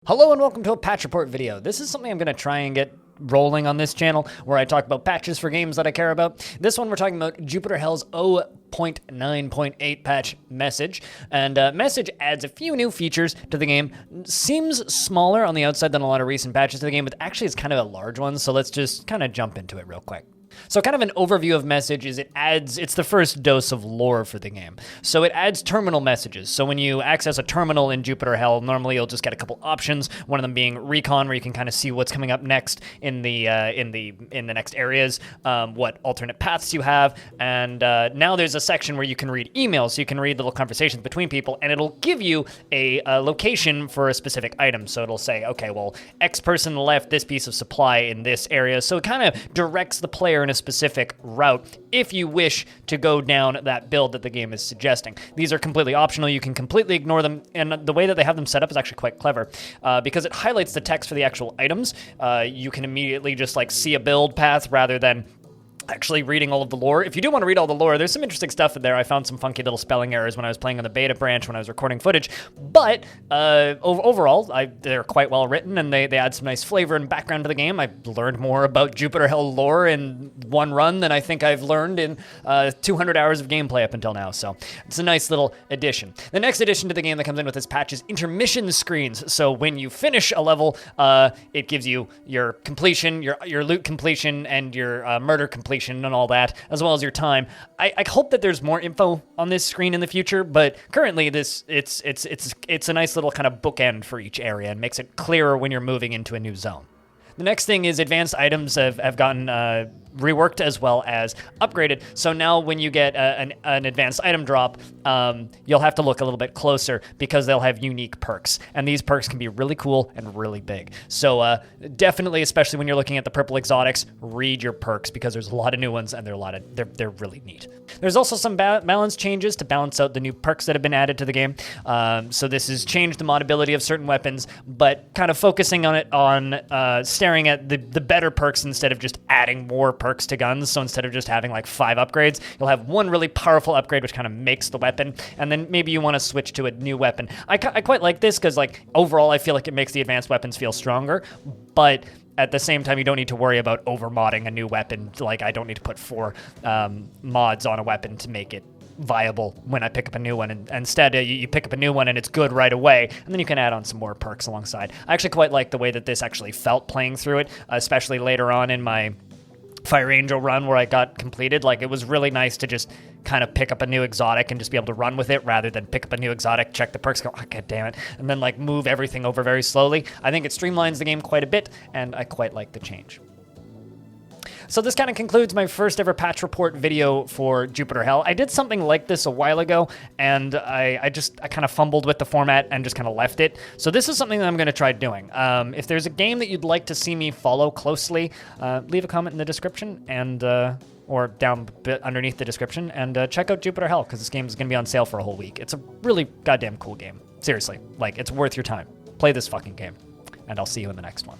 Hello and welcome to a patch report video. This is something I'm going to try and get rolling on this channel where I talk about patches for games that I care about. This one we're talking about Jupiter Hell's 0.9.8 patch Message. And Message adds a few new features to the game. Seems smaller on the outside than a lot of recent patches to the game, but actually it's kind of a large one, so let's just kind of jump into it real quick. So kind of an overview of Message is it's the first dose of lore for the game. So it adds terminal messages. So when you access a terminal in Jupiter Hell, normally you'll just get a couple options. One of them being recon, where you can kind of see what's coming up next in the next areas, what alternate paths you have, and now there's a section where you can read emails. So you can read little conversations between people, and it'll give you a location for a specific item. So it'll say, okay, well, X person left this piece of supply in this area. So it kind of directs the player in a specific route if you wish to go down that build that the game is suggesting. These are completely optional. You can completely ignore them, and the way that they have them set up is actually quite clever because it highlights the text for the actual items. You can immediately just like see a build path rather than actually reading all of the lore. If you do want to read all the lore, there's some interesting stuff in there. I found some funky little spelling errors when I was playing on the beta branch when I was recording footage, but overall, they're quite well written, and they add some nice flavor and background to the game. I've learned more about Jupiter Hell lore in one run than I think I've learned in 200 hours of gameplay up until now, so it's a nice little addition. The next addition to the game that comes in with this patch is intermission screens. So when you finish a level, it gives you your completion, your loot completion, and your murder completion, and all that, as well as your time. I hope that there's more info on this screen in the future, but currently it's a nice little kind of bookend for each area and makes it clearer when you're moving into a new zone. The next thing is advanced items have gotten reworked as well as upgraded. So now when you get an advanced item drop, you'll have to look a little bit closer because they'll have unique perks. And these perks can be really cool and really big. So definitely, especially when you're looking at the purple exotics, read your perks because there's a lot of new ones and they're really neat. There's also some balance changes to balance out the new perks that have been added to the game. So this has changed the modability of certain weapons, but kind of focusing on staring at the better perks instead of just adding more perks to guns. So instead of just having like 5 upgrades, you'll have one really powerful upgrade which kind of makes the weapon, and then maybe you want to switch to a new weapon. I quite like this because like overall I feel like it makes the advanced weapons feel stronger, but at the same time, you don't need to worry about over-modding a new weapon. Like, I don't need to put 4 mods on a weapon to make it viable when I pick up a new one. And instead, you pick up a new one and it's good right away, and then you can add on some more perks alongside. I actually quite like the way that this actually felt playing through it, especially later on in my Fire Angel run where I got completed. Like, it was really nice to just kind of pick up a new exotic and just be able to run with it rather than pick up a new exotic, check the perks, go, oh, god damn it, and then like move everything over very slowly. I think it streamlines the game quite a bit, and I quite like the change. So this kind of concludes my first ever patch report video for Jupiter Hell. I did something like this a while ago, and I kind of fumbled with the format and just kind of left it. So this is something that I'm going to try doing. If there's a game that you'd like to see me follow closely, leave a comment in the description and or down underneath the description, and check out Jupiter Hell, because this game is going to be on sale for a whole week. It's a really goddamn cool game. Seriously, like, it's worth your time. Play this fucking game, and I'll see you in the next one.